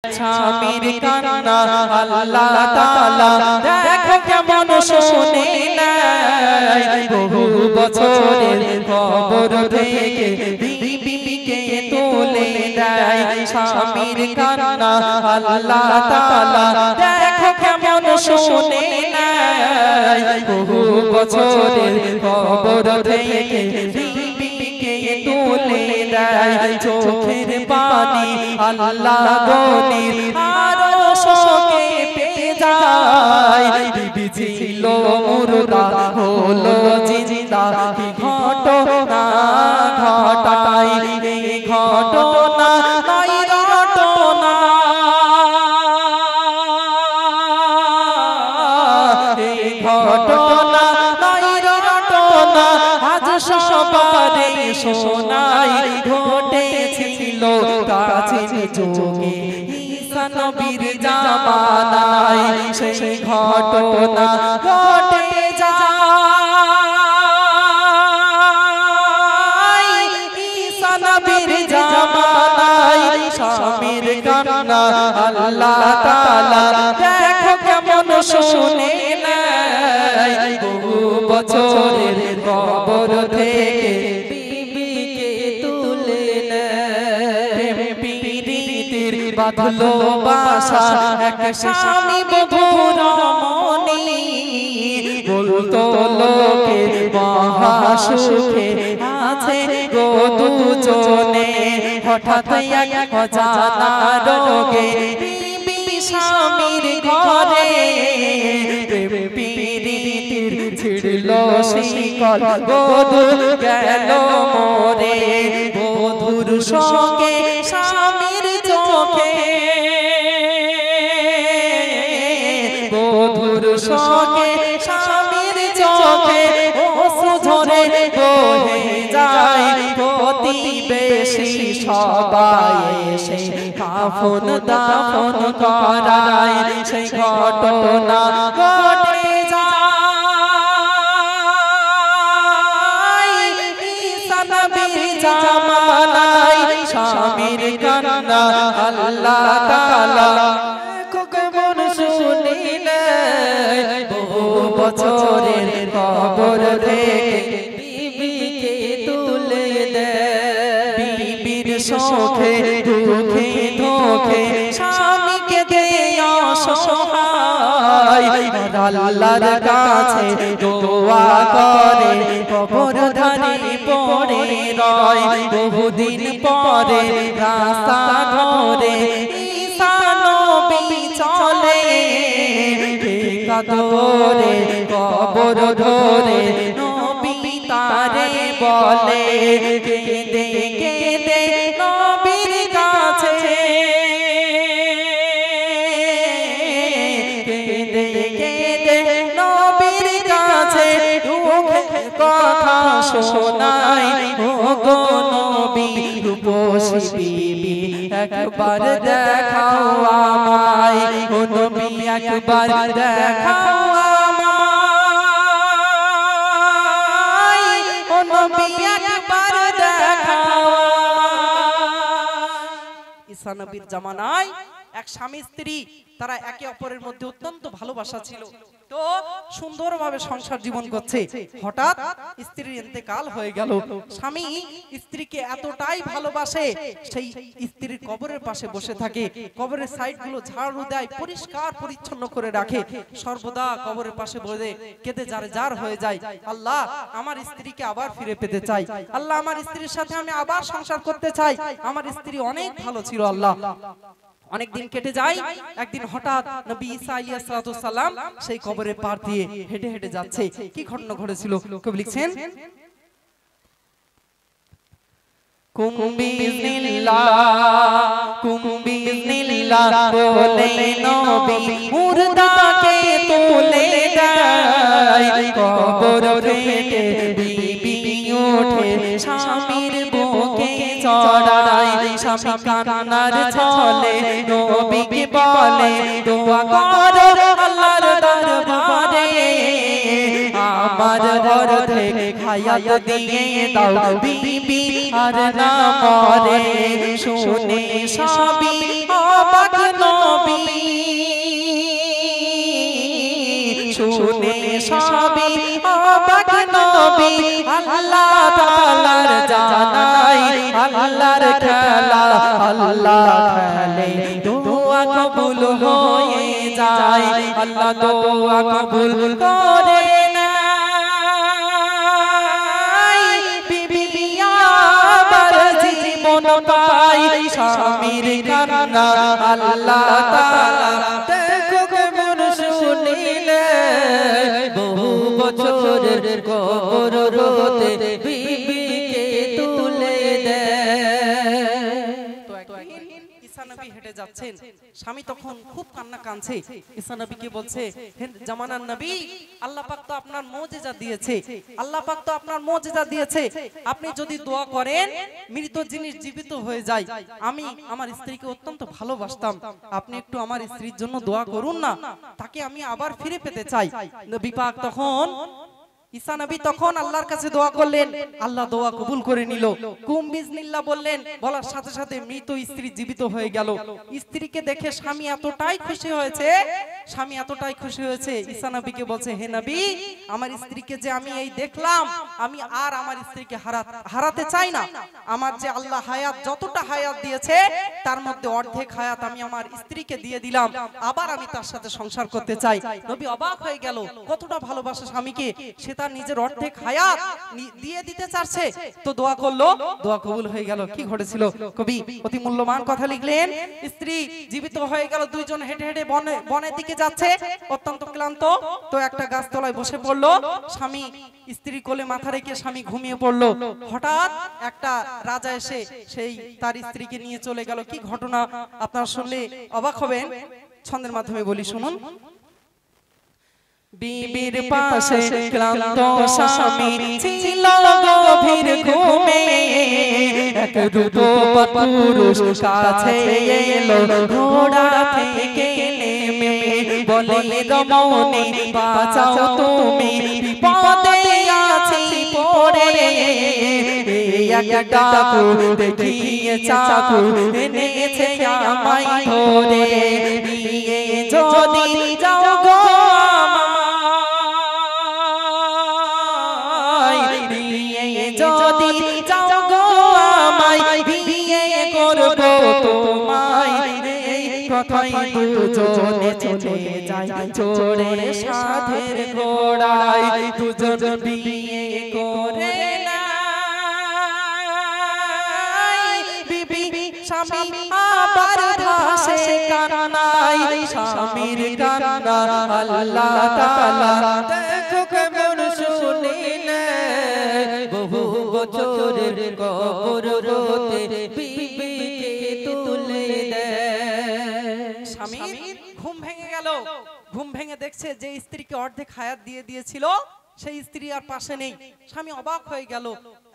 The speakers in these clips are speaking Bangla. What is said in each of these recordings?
স্বামীর কান্না আল্লাহ তাআলা দেখো কেমন শুনে নাই। বহু বছরের কবর থেকে বিবিকে তুলে দেয়। স্বামীর কান্না আল্লাহ তাআলা দেখো কেমন শুনে নাই। বহু বছরের কবর থেকে তুলে দেয়। চোখের পানি আল্লাহ গনির আরো শোকে পেয়ে যায়। বিবি ছিল মুর্দা হলো জিন্দা, কি ঘটনা ঘটায় এই ঘটনা নাই রটনা। এই ঘটনা নাই রটনা আজ সবারে শোনাই। ঘটেছিল প্রাচীন যুগে ঈসা নবীর জামানায়, সেই ঘটনা ঘটে যায় ঈসা নবীর জামানায়। স্বামীর কান্না আল্লাহ তাআলা দেখো কেমন শুনে নাই। বহু বছরের কবর থেকে বিবিকে তুলে নেয়। পীড়িতের বাঁধলো বাসা এক স্বামী বধূর মনি, বলতো লোকে মহা সুখে আছে গো দুজনে। হঠাৎ এক অজানা রোগে বিবি স্বামীর ঘরে, পীড়িতের ছিড়ল শিকল বধূ গেল মরে। বধূর সঙ্গে স্বামীর চোখে, বধূর সঙ্গে স্বামীর চোখে অশ্রু ঝরে বহে যায়। প্রতিবেশী সবাই এসে কাফন দাফন করায়, সেই ঘটনা ঘটে যায় ঈসা নবীর জামানায়। স্বামীর কান্না আল্লাহ তাআলা কেমন শুনে নাই। বহু বছরের কবর থেকে বিবিকে তুলে দেয়। বিবির সুখে দুঃখে ধোঁকে স্বামীকে দেয় অসহায়। আল্লাহর কাছে দোয়া করে কবর ধারে পড়ে রয়। বহুদিন পরে রাস্তা ধরে ঈসা নবী চলে, কাদরে কবর ধরে নবী তারে বলে। কেঁদে কেঁদে নবীর কাছে, কেঁদে কেঁদে নবীর কাছে দুঃখের কথা শোনায়। ও গো নবী রূপসী বিবি একবার দেখাও আমায়। ও নবী একবার দেখাও আমায়। ও নবী একবার দেখাও আমায়। ঈসা নবীর জামানায় এক স্বামী স্ত্রী তারা একে অপরের মধ্যে অত্যন্ত ভালোবাসা ছিল, তো সুন্দরভাবে সংসার জীবন করছে। হঠাৎ স্ত্রীর ইন্তেকাল হয়ে গেল। স্বামী স্ত্রীকে এতটাই ভালোবাসে, সেই স্ত্রীর কবরের পাশে বসে থাকে, কবরের সাইড গুলো ঝাড়ু দেয়, পরিষ্কার পরিচ্ছন্ন করে রাখে। সর্বদা কবরের পাশে বসে কেঁদে যার হয়ে যায়, আল্লাহ আমার স্ত্রীকে আবার ফিরে পেতে চাই, আল্লাহ আমার স্ত্রীর সাথে আমি আবার সংসার করতে চাই, আমার স্ত্রী অনেক ভালো ছিল আল্লাহ। অনেক দিন কেটে যায়। একদিন হঠাৎ নবী ঈসা আলাইহিস সালাম সেই কবরের পার দিয়ে হেঁটে হেঁটে যাচ্ছে। কি ঘটনা ঘটেছিল কবি লিখছেন, কুম্বিজনিল্লাহ বলে নবী মুর্দাকে তুলে দেয়। কবর থেকে বিবি ওঠে স্বামীর বুকে চড়ায়। স্বামী কান্নার ছলে নবীকে বলে, দোয়া করো আল্লাহর দরবারে, আমার ঘর থেকে হায়াত দিয়ে দাও বিবি আর না মরে। শুনে সবই অবাক নবী আল্লাহ তাআলার জানাই আল্লাহর খেলা আল্লাহ খেলে দোয়া কবুল হয়ে যায় আল্লাহ দোয়া কবুল করে না জীবন পাই স্বামীর কান্না আল্লাহ তাআলা দেখো কেমন শুনিলে বহু বছরের কবর রোতে বিবিকে তুলে দেয়। তো একদিন ঈসা নবী হেঁটে যাচ্ছেন, স্বামী তখন খুব কান্না কাঁদছে। ঈসা নবীকে বলছে, হে জামানার নবী, আল্লাহ পাক তো আপনার মুজিজা দিয়েছে, আল্লাহ পাক তো আপনার মুজিজা দিয়েছে, আপনি যদি দোয়া করেন মৃত জিনিস জীবিত হয়ে যায়। আমি আমার স্ত্রীকে অত্যন্ত ভালোবাসতাম, আপনি একটু আমার স্ত্রীর জন্য দোয়া করুন না, তাকে আমি আবার ফিরে পেতে চাই। নবী পাক তখন ঈসা নবী তখন আল্লাহর কাছে দোয়া করলেন, আল্লাহ দোয়া কবুল করে নিল। কুম বিসমিল্লাহ বললেন, বলার সাথে সাথে মৃত স্ত্রী জীবিত হয়ে গেল। স্ত্রীকে দেখে স্বামী এতটাই খুশি হয়েছে, স্বামী এতটাই খুশি হয়েছে, ঈসা নবীকে বলছে, হে নবী, আমার স্ত্রীকে যে আমি এই দেখলাম, আমি আর আমার স্ত্রীকে হারাতে চাই না। আমার যে আল্লাহ হায়াত, যতটা হায়াত দিয়েছে তার মধ্যে অর্ধেক হায়াত আমি আমার স্ত্রীকে দিয়ে দিলাম, আবার আমি তার সাথে সংসার করতে চাই। নবী অবাক হয়ে গেল, কতটা ভালোবাসে স্বামীকে, সে তার নিজের অর্ধেক হায়াত দিয়ে দিতে চাচ্ছে। তো দোয়া করলো, দোয়া কবুল হয়ে গেল। কি ঘটেছিল? কবি অতি মূল্যবান কথা লিখলেন। স্ত্রী জীবিত হয়ে গেল, দুইজন হেঁটে হেঁটে বনের দিকে যাচ্ছে, অত্যন্ত ক্লান্ত। তো একটা গাছতলায় বসে পড়লো, স্বামী স্ত্রী কোলে মাথা রেখে স্বামী ঘুমিয়ে পড়লো। হঠাৎ একটা রাজা এসে সেই তার স্ত্রীকে নিয়ে চলে গেল। কি ঘটনা আপনারা শুনলে অবাক হবেন, ছন্দের মাধ্যমে বলি, শুনুন। বিবির পাশে ক্লান্ত স্বামী ছিল গভীর ঘুমে, এক রূপবতী পুরুষ কাছে এলো ঘোড়া থেকে নেমে, বলে রমণী বাঁচাও তুমি, বিপদে আছি পড়ে, এক ডাকু দেখিয়ে চাকু এনেছে আমায় ধরে, নিয়ে যদি যাও গো যদি যাও গো আমায়, বিয়ে করব তোমায়, কথাই দুজনে চলে যায় চড়ে সাধের ঘোড়ায়, দুজন বিয়ে করে না। বিবি স্বামী আবার ভাসে কান্নায়, স্বামীর কান্না আল্লাহ তাআলা দেখো কেমন শুনিলে, বহু বছরের কবর রোতে বিবিকে তুলে দেয়। স্বামীর ঘুম ভেঙে গেল, ঘুম ভেঙে দেখছে যে স্ত্রীকে অর্ধেক হায়াত দিয়ে দিয়েছিল সেই স্ত্রী আর পাশে নেই। স্বামী অবাক হয়ে গেল,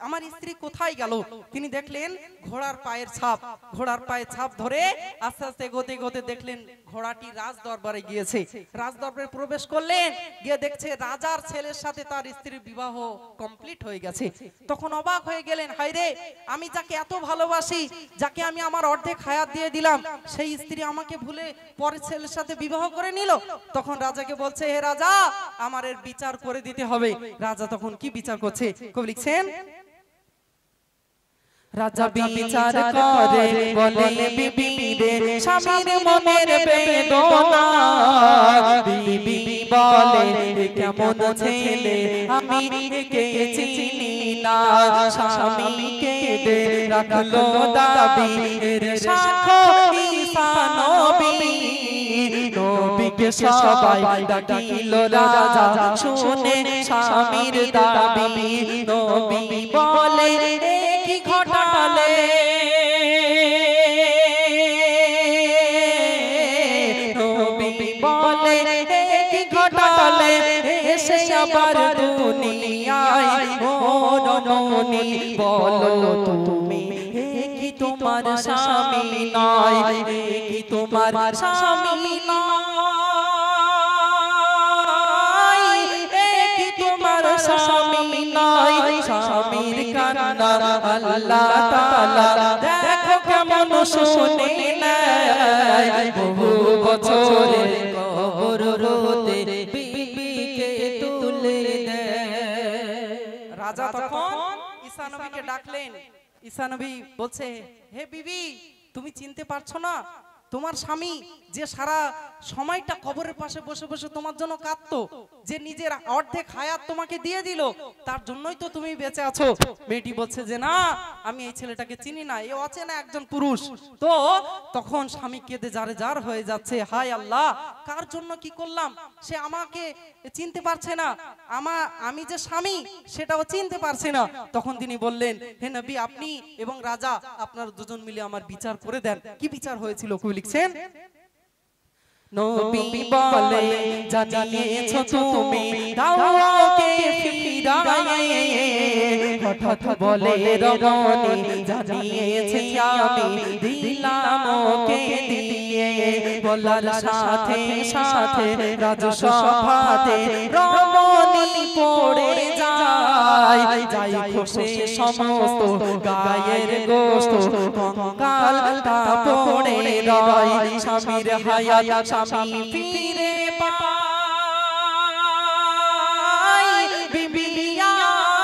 আমার স্ত্রী কোথায় গেল? তিনি দেখলেন ঘোড়ার পায়ের ছাপ, ঘোড়ার পায়ের ছাপ ধরে আস্তে আস্তে এগোতে এগোতে দেখলেন ঘোড়াটি রাজ দরবারে গিয়েছে। রাজ দরবারে প্রবেশ করলেন, গিয়ে দেখছে রাজার ছেলের সাথে তার স্ত্রীর বিবাহ কমপ্লিট হয়ে গেছে। তখন অবাক হয়ে গেলেন, হায়রে, আমি যাকে এত ভালোবাসি, যাকে আমি আমার অর্ধেক হায়াত দিয়ে দিলাম, সেই স্ত্রী আমাকে ভুলে পরের ছেলের সাথে বিবাহ করে নিল। তখন রাজাকে বলছে, হে রাজা, আমার এর বিচার করে দিতে হবে। রাজা তখন কি বিচার করছে? কবি লিখছেন, রাজা বিচার করে বলে, বিবি রে স্বামীর মনের বেদনা, বিবি বলে কেমন ছেলে আমি কে চিনি না, স্বামীকে দে রাখলো দাবি এর সাক্ষ্য ঈসা নবী, নবীকে সবাই ডাকিল রাজা শুনে স্বামীর দাবি, নবী বলে কি ঘটালে, নবী বলে কি ঘটালে, এসে আবার দুনিয়ায় ও রমণী বলো তুমি, কি তোমার স্বামী নয়, কি তোমার স্বামী নয়, কি তোমার স্বামী নয়, স্বামীর কান্না আল্লাহ তাআলা দেখো কেমন শুনে নেয়, বহু বছরের কবর রোতে বিবিকে তুলে দেয়। ডাকলেন। ঈসা নবী বলছে, হে বিবি, তুমি চিনতে পারছো না তোমার স্বামী যে সারা সময়টা কবরের পাশে বসে বসে তোমার জন্য কাঁদতো, যে নিজের অর্ধেক হায়াত তোমাকে দিয়ে দিল, তার জন্যই তো তুমি বেঁচে আছো। মেয়েটি বলছে যে না, আমি এই ছেলেটাকে চিনি না, এ অচেনা একজন পুরুষ। তো তখন স্বামী কেঁদে যারে যার হয়ে যাচ্ছে, হায় আল্লাহ, কার জন্য কি করলাম, সে আমাকে চিনতে পারছে না, আমি যে স্বামী সেটাও চিনতে পারছে না। তখন তিনি বললেন, হে নবী, আপনি এবং রাজা আপনারা দুজন মিলে আমার বিচার করে দেন। কি বিচার হয়েছিল কবি লিখছেন, নবী বলে জানিয়েছো তুমি দাওকে ফিরায়ে, হঠাৎ বলে রমণী জানিয়েছে আমি দিলাম ওকে দিয়ে। বলার সাথে সাথে রাজসভাতে রমণী পড়ে যায়, যাই খসে সমস্ত গায়ের গোশত, কঙ্কালটা পড়ে রয়। স্বামীর হায়াত স্বামী ফিরে পায়, বিবি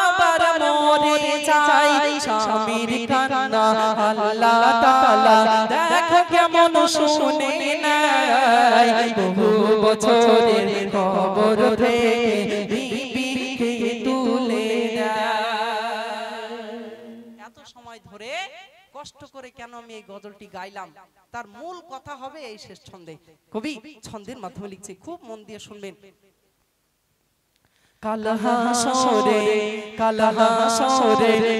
আবার মরে যায়। স্বামীর কান্না আল্লাহ তাআলা দেখো কেমন শুনে নেয়, বহু বছরের কবর থেকে বিবিকে তুলে নেয়। এত সময় ধরে কষ্ট করে কেন আমি এই গজলটি গাইলাম, তার মূল কথা হবে এই শেষ ছন্দে। কবি ছন্দের মাধ্যমে লিখছে, খুব মন দিয়ে শুনবেন। কাল হাসরে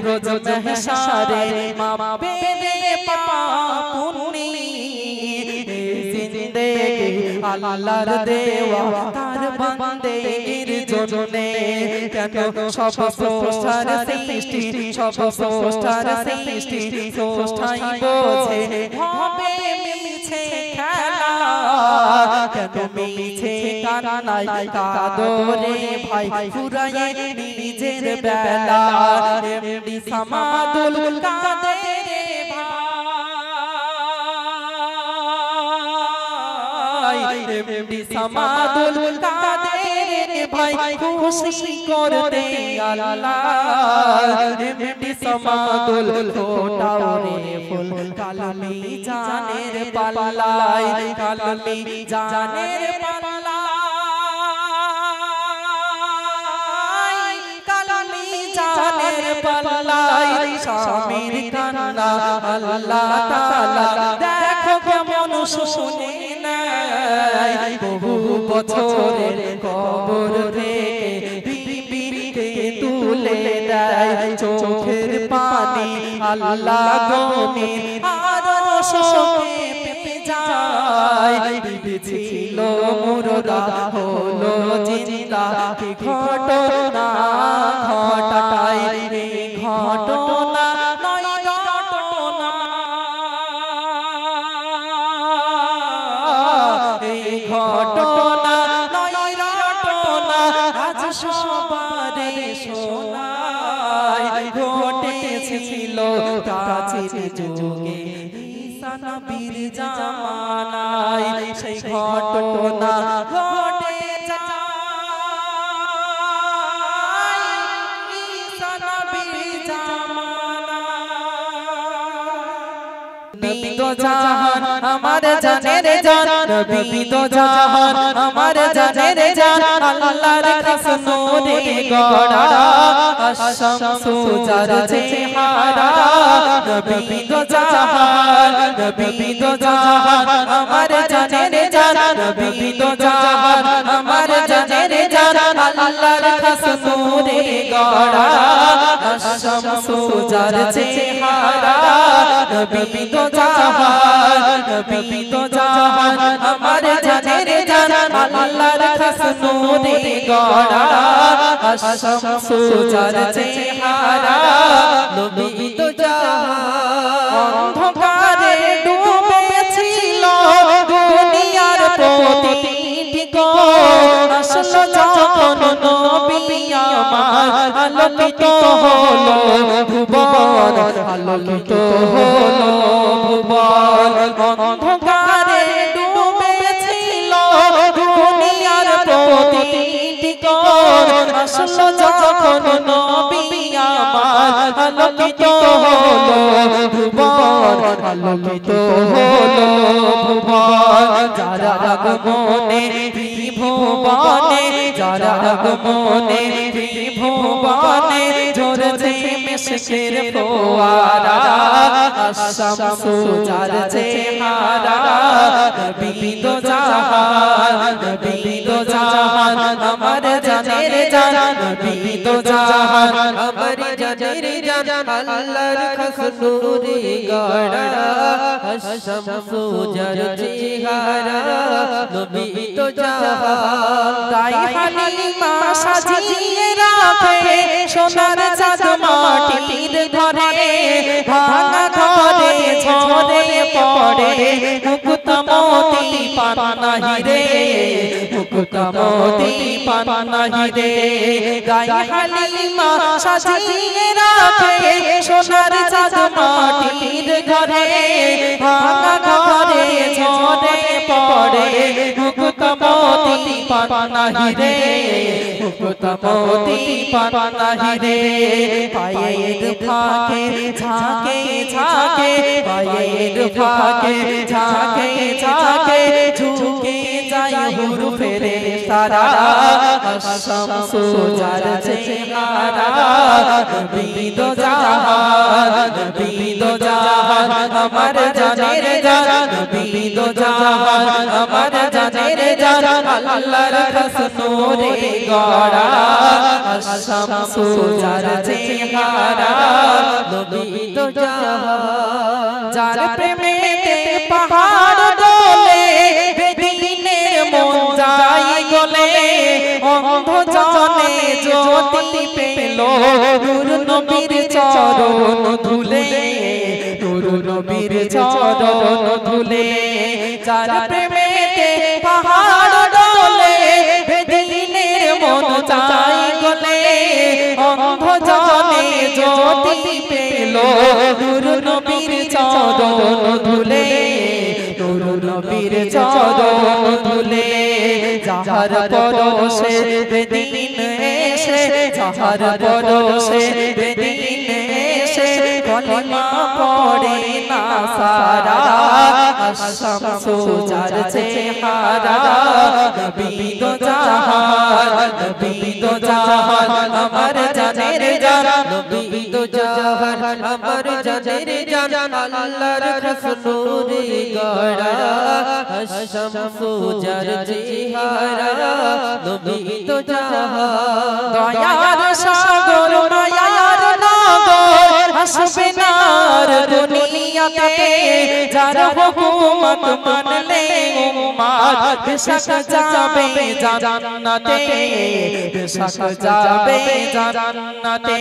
রোজ মাহশারে মাপবে পাপ পুণ্যি, জিন্দেগি আল্লাহর দেওয়া তার বান্দেগির জন্যে। কেন সব স্রষ্টার সৃষ্টি, সব স্রষ্টার সৃষ্টি, স্রষ্টাই বোঝে হবে মিছে খেলা। কেন মিছে কান্নায় কাঁদরে ভাই, ফুরায়ে নিজের বেলা। এমডি সামাদুল কাঁদে রে ভাই, এমডি সামাদুল কাঁদে রে ভাই, খুশি করতে আল্লাহ। এমডি সামাদুল ফোটাও রে ফুল কালমি জানের পাল্লায়, কালমি জানের পাল্লায়, কালমি জানের পাল্লায়। স্বামীর কান্না আল্লাহ তাআলা দেখো কেমন শুনে নেয়, বহু বছরের কবর থেকে বিবিকে তুলে দেয়। চোখের পানি আল্লাহ গনির আরশে পেপে যায়, বিবি ছিল মুর্দা হলো জিন্দা। কি ঘটনা ঘটায়, এই ঘটনা নয় ঘটনা, এই ঘটনা নয় ঘটনা, আজ সবারে শোনায়। ঘটেছিল প্রাচীন যুগে ঈসা নবীর জামানায়, সেই ঘটনা ঘটে যায় ঈসা নবীর জামানায়। নবী তো জাহান আমার জানের জান, নবী তো জাহান আমার জানের জান। আল্লাহর খাস নূরে গড়া আশ-শামসু যার চেহারা। নবী তো জাহান, নবী তো জাহান আমার জানের জান, নবী তো জাহান আমার জানের জান। আল্লাহর খাস নূরে গড়া আশ-শামসু যার চেহারা। নবী তো জাহান, নবী তো জাহান আমার জানের জান। আল্লাহর খাস নূরে গড়া আশ-শামসু যার চেহারা। নবী তো জাহান অন্ধকারে ডুবেছিল দুনিয়ার প্রতিটি কোণ। আসলো যখন নবী আমার আলোকিত হলো ভুবন, আলোকিত হলো ভুবন। অন্ধকারে ডুবেছিল দুনিয়ার প্রতিটি কোণ। আসলো যখন নবী আমার আলোকিত হলো ভুবন আলোকিত হলো ভুবন যারা আগমনে ত্রিভুবনে যারা আগমনে ত্রিভুবনে ঝরছে মিশকের ফোয়ারা আশ-শামসু যার চেহারা নবী দো জাহান নবী দো জাহান আমার জানের জান নবী দো জাহান আমার জানের জান আল্লাহর খাস নূরে গাড়া আশ-শামসু যার চেহারা নবী দো জাহান তাই হালিমা সাজিয়ে রাখে সোনার চাঁদ মাটির ঘরে ভাঙা ঘরে ঝরে পড়ে মুকুত মোতি পানা হিরে মুকুত মোতি পানা হিরে গাই হালিমা সাজিয়ে রাখে সোনার চাঁদ মাটির ঘরে ভাঙা ঘরে ঝরে পড়ে মুকুত মোতি পানা হিরে মুকুত মোতি পানা হিরে পায়ের ফাঁকে ঝাঁকে ঝাঁকে পায়ের ফাঁকে ঝাঁকে ঝাঁকে ঝুঁকে যায় হুরুফে তারা আশ-শামসু যার চেহারা নবী দো জাহান নবী দো জাহান আমার জানের জান নবী দো জাহান আমার জানের জান আল্লাহর খাস নূরে গড়া আশ-শামসু যার চেহারা নবী দো জাহান যার প্রেমেতে পাহাড় দোলে বেদিনের মন যায় গলে অন্ধ জনে জ্যোতি পেল নূর নবীর চরণ ধুলে নূর নবীর চরণ ধুলে যার প্রেমেতে পাহাড় দোলে বেদিনের মন যায় গলে অন্ধ জনে জ্যোতি পেল নূর নবীর চরণ ধুলে নূর নবীর চরণ ধুলে যাহার পরশে বেদিন এসে যাহার পরশে বেদিন এসে কলিমা পড়ে না সারা আশ-শামসু যার চেহারা নবী দো জাহান নবী দো জাহান আমার জানের জান নবী দো জাহান আমার জানের জান আল্লাহর খাস নূরে গড়া আশ-শামসু যার চেহারা নবী দো জাহান দয়ার সাগর মায়ার নগর হাসবে নার দুনিয়াতে যার হুকুমত মানলে উম্মত বেশক যাবে জান্নাতে বেশক যাবে জান্নাতে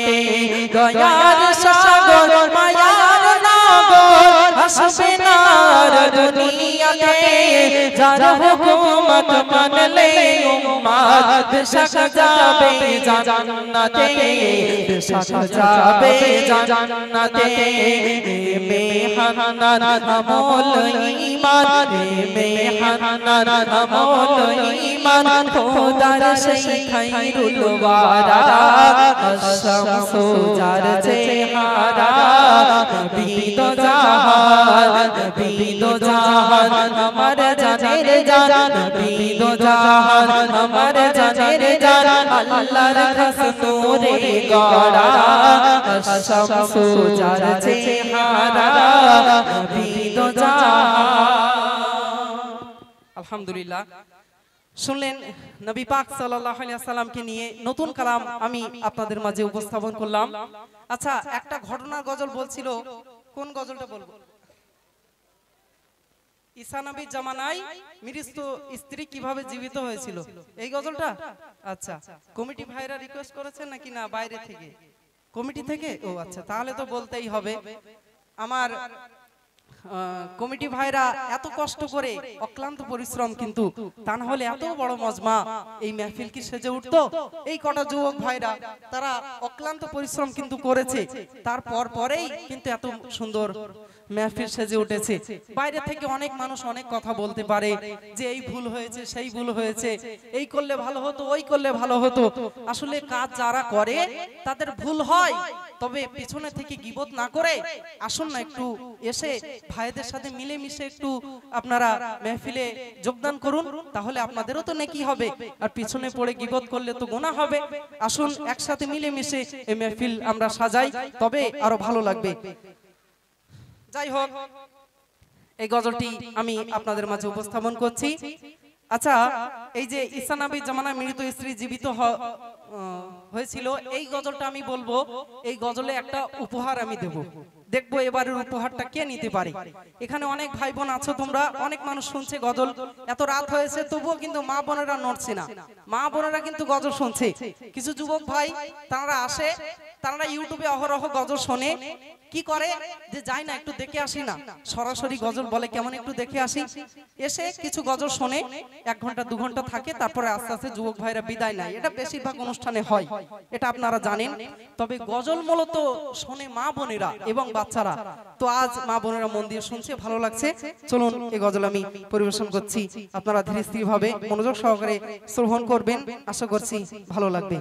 দয়ার সাগর মায়ার নগর হাসবে নার দুনিয়াতে যার হুকুমত মানলে উম্মত বেশক যাবে জান্নাতে বেশক যাবে জান্নাতে মেহানান আমল ঈমান মেহানান আমল ঈমান খোদার সেই খায়রুল ওয়ারা আশ-শামসু যার চেহারা নবী দো জাহান নবী দো জাহান আমার জানের জান নবী দো জাহান আমার জানের জান আল্লাহর খাস নূরে গড়া আশ-শামসু যার চেহারা নবী দো জাহান আলহামদুলিল্লাহ শুনলেন নবী পাক সাল্লাল্লাহু আলাইহি ওয়াসাল্লামকে নিয়ে নতুন কালাম আমি আপনাদের মাঝে উপস্থাপন করলাম আচ্ছা একটা ঘটনার গজল বলছিল কোন গজলটা বলবো ঈসা নবীর জামানায় মৃত স্ত্রী কিভাবে জীবিত হয়েছিল এই গজলটা আচ্ছা কমিটি ভাইরা রিকোয়েস্ট করেছেন নাকি না বাইরে থেকে কমিটি থেকে ও আচ্ছা তাহলে তো বলতেই হবে আমার কমিটি ভাইরা এত কষ্ট করে অক্লান্ত পরিশ্রম কিন্তু তা না হলে এত বড় মজমা এই মাহফিল কি সেজে উঠতো এই কটা যুবক ভাইরা তারা অক্লান্ত পরিশ্রম কিন্তু করেছে তারপর পরেই কিন্তু এত সুন্দর মেহফিল সেজে উঠেছে। বাইরে থেকে অনেক মানুষ অনেক কথা বলতে পারে যে এই ভুল হয়েছে, সেই ভুল হয়েছে, এই করলে ভালো হতো, ওই করলে ভালো হতো। আসলে কাজ যারা করে তাদের ভুল হয়, তবে পিছনে থেকে গীবত না করে আসুন না একটু এসে ভাইদের সাথে মিলেমিশে একটু আপনারা মেহফিলে যোগদান করুন, তাহলে আপনাদেরও তো নেকি হবে। আর পিছনে পড়ে গীবত করলে তো গুনাহ হবে। আসুন একসাথে মিলেমিশে এই মেহফিল আমরা সাজাই, তবে আরো ভালো লাগবে। যাই হোক, এই গজলটি আমি আপনাদের মাঝে উপস্থাপন করছি। আচ্ছা, এই যে ঈসা নবীর জামানায় মৃত স্ত্রী জীবিত হয়েছিল, এই গজলটা আমি বলবো, এই গজলে একটা উপহার আমি দেব। দেখবো এবারের উপহারটা কে নিতে পারে। এখানে অনেক ভাই বোন আছো, তোমরা অনেক মানুষ শুনছে গজল, এত রাত হয়েছে তবুও কিন্তু মা বোনেরা নড়ছে না, মা বোনেরা কিন্তু গজল শুনছে। কিছু যুবক ভাই তারা আসে, তারা ইউটিউবে অহরহ গজল শোনে, কি করে যে যাই না একটু দেখে আসি না, সরাসরি গজল বলে কেমন একটু দেখে আসি, এসে কিছু গজল শোনে, 1 ঘন্টা 2 ঘন্টা থাকে, তারপরে আস্তে আস্তে যুবক ভাইরা বিদায় নেয়। এটা বেশিরভাগ অনুষ্ঠানে হয়, এটা আপনারা জানেন। তবে গজল মূলত শোনে মা বোনেরা এবং বাচ্চারা। তো আজ মা বোনেরা মন দিয়ে শুনছে, ভালো লাগছে। চলুন এই গজল আমি পরিবেশন করছি, আপনারা ধীরে স্থির ভাবে মনোযোগ সহকারে শ্রবণ করবেন, আশা করছি ভালো লাগবে।